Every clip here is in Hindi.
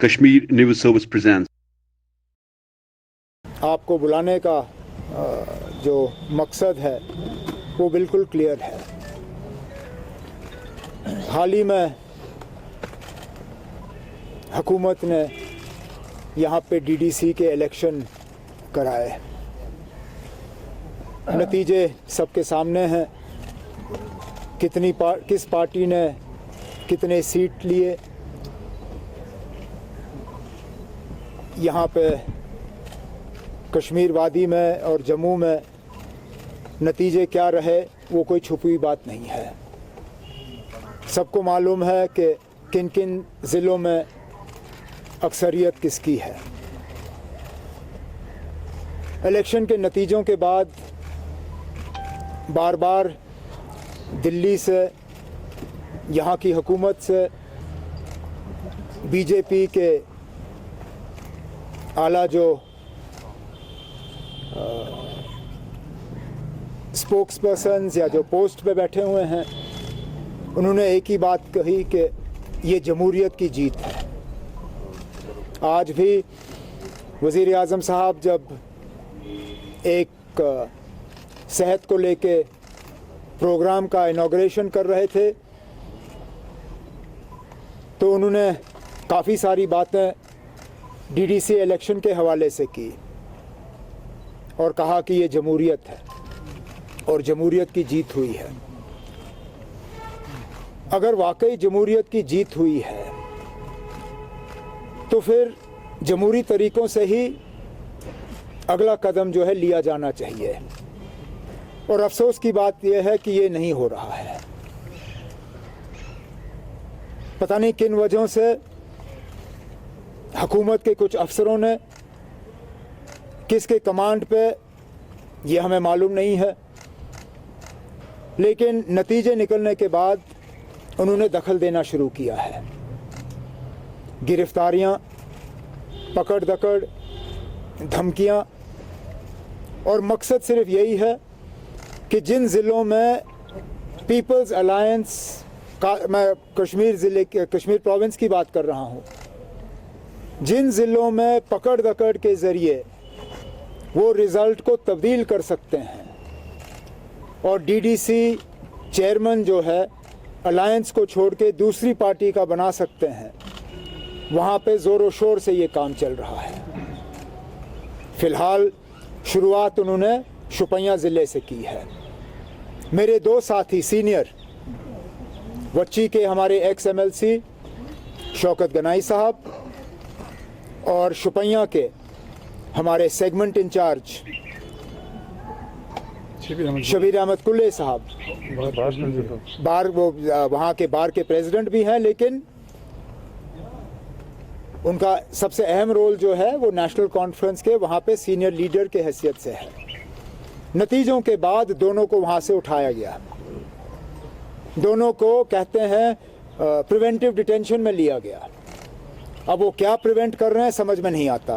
Kashmir News Service presents. आपको बुलाने का जो मकसद है वो बिल्कुल क्लियर है। हाल ही में हुकूमत ने यहाँ पे डीडीसी के इलेक्शन कराए। नतीजे सबके सामने हैं। किस पार्टी ने कितने सीट लिए, यहाँ पे कश्मीर वादी में और जम्मू में नतीजे क्या रहे वो कोई छुपी बात नहीं है। सबको मालूम है कि किन किन ज़िलों में अक्सरियत किसकी है। इलेक्शन के नतीजों के बाद बार बार दिल्ली से, यहाँ की हुकूमत से, बीजेपी के आला जो स्पोक्स पर्सन्स या जो पोस्ट पे बैठे हुए हैं, उन्होंने एक ही बात कही कि ये जमहूरियत की जीत है। आज भी वज़ीर आज़म साहब जब एक सेहत को लेके प्रोग्राम का इनॉग्रेशन कर रहे थे तो उन्होंने काफ़ी सारी बातें डीडीसी इलेक्शन के हवाले से की और कहा कि ये जमहूरियत है और जमहूरियत की जीत हुई है। अगर वाकई जमहूरियत की जीत हुई है तो फिर जमहूरी तरीक़ों से ही अगला कदम जो है लिया जाना चाहिए। और अफसोस की बात यह है कि ये नहीं हो रहा है। पता नहीं किन वजहों से हुकूमत के कुछ अफसरों ने, किसके कमांड पे ये हमें मालूम नहीं है, लेकिन नतीजे निकलने के बाद उन्होंने दखल देना शुरू किया है। गिरफ्तारियां, पकड़ दकड़, धमकियां, और मकसद सिर्फ यही है कि जिन ज़िलों में पीपल्स अलायंस का, मैं कश्मीर प्रोविंस की बात कर रहा हूँ, जिन ज़िलों में पकड़ दकड़ के ज़रिए वो रिज़ल्ट को तब्दील कर सकते हैं और डीडीसी चेयरमैन जो है अलायंस को छोड़ के दूसरी पार्टी का बना सकते हैं, वहाँ पे ज़ोर शोर से ये काम चल रहा है। फ़िलहाल शुरुआत उन्होंने शुपियाँ ज़िले से की है। मेरे दो साथी सीनियर, वच्ची के हमारे एक्स MLC शौकत गनाई साहब और शुपियाँ के हमारे सेगमेंट इंचार्ज शबीर अहमद कुल्ले साहब, बार वो वहाँ के बार के प्रेसिडेंट भी हैं, लेकिन उनका सबसे अहम रोल जो है वो नेशनल कॉन्फ्रेंस के वहाँ पे सीनियर लीडर के हैसियत से है। नतीजों के बाद दोनों को वहाँ से उठाया गया। दोनों को कहते हैं प्रिवेंटिव डिटेंशन में लिया गया। अब वो क्या प्रिवेंट कर रहे हैं समझ में नहीं आता,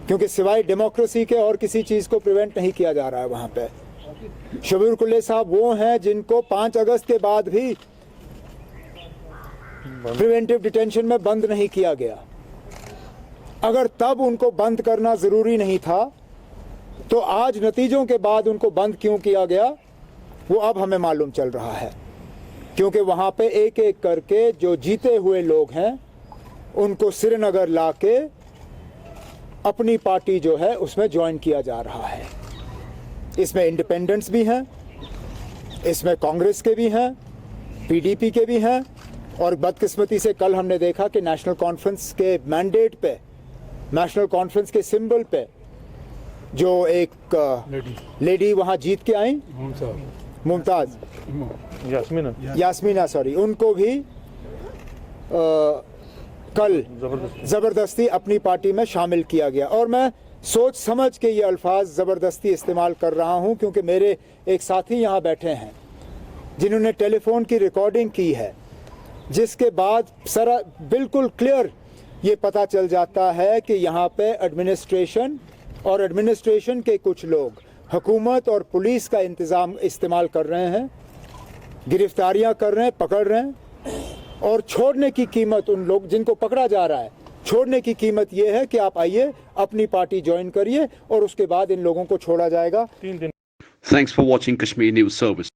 क्योंकि सिवाय डेमोक्रेसी के और किसी चीज़ को प्रिवेंट नहीं किया जा रहा है वहाँ पे। शबीर कुल्ले साहब वो हैं जिनको 5 अगस्त के बाद भी प्रिवेंटिव डिटेंशन में बंद नहीं किया गया। अगर तब उनको बंद करना ज़रूरी नहीं था तो आज नतीजों के बाद उनको बंद क्यों किया गया वो अब हमें मालूम चल रहा है। क्योंकि वहाँ पे एक एक करके जो जीते हुए लोग हैं उनको श्रीनगर लाके अपनी पार्टी जो है उसमें ज्वाइन किया जा रहा है। इसमें इंडिपेंडेंट्स भी हैं, इसमें कांग्रेस के भी हैं, PDP के भी हैं, और बदकिस्मती से कल हमने देखा कि नेशनल कॉन्फ्रेंस के मैंडेट पे, नेशनल कॉन्फ्रेंस के सिंबल पे जो एक लेडी वहाँ जीत के आई, मुमताज़ यास्मीना सॉरी, उनको भी कल ज़बरदस्ती अपनी पार्टी में शामिल किया गया। और मैं सोच समझ के ये अल्फाज ज़बरदस्ती इस्तेमाल कर रहा हूँ क्योंकि मेरे एक साथी यहाँ बैठे हैं जिन्होंने टेलीफोन की रिकॉर्डिंग की है, जिसके बाद सारा बिल्कुल क्लियर ये पता चल जाता है कि यहाँ पे एडमिनिस्ट्रेशन और एडमिनिस्ट्रेशन के कुछ लोग हुकूमत और पुलिस का इस्तेमाल कर रहे हैं, गिरफ्तारियाँ कर रहे हैं, पकड़ रहे हैं, और छोड़ने की कीमत उन लोग जिनको पकड़ा जा रहा है छोड़ने की कीमत यह है कि आप आइए, अपनी पार्टी ज्वाइन करिए और उसके बाद इन लोगों को छोड़ा जाएगा। Thanks for watching Kashmir News Service.